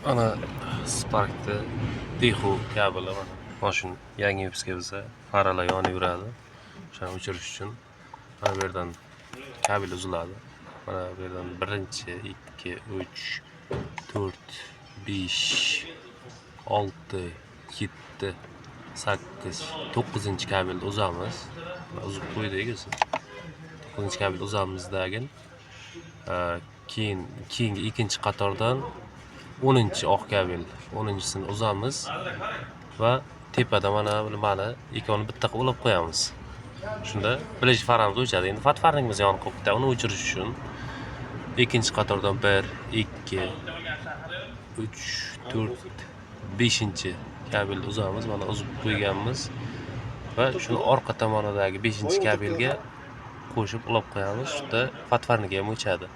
Ana Spark'da Dehu kabeli mana. Mashina yangi vipska bo'lsa, faralar yonib yuradi. O'shani o'chirish uchun mana bu yerdan kabel uziladi. Mana bu yerdan 1, 2, 3, 4, 5, 6, 7, 8, 9 kabelni uzamiz. Uzib qo'ydik o'zi. 9 kabel uzamizdagin keyingi ikkinchi qatordan 10-oq kabel 10-sini uzamiz va tepada mana nimani ikkovini bitta qilib ulab qo'yamiz. Shunda birinchi faramiz o'chadi. Endi fatfarnimiz yonib qolibdi. Uni o'chirish uchun ikkinchi qatordan 1, 2, 3, 4, 5 kabelni uzamiz. Mana uzib qo'yganmiz va shuni orqa tomonidagi 5-kabelga qo'shib ulab qo'yamiz. Shunda fatfarniki ham o'chadi.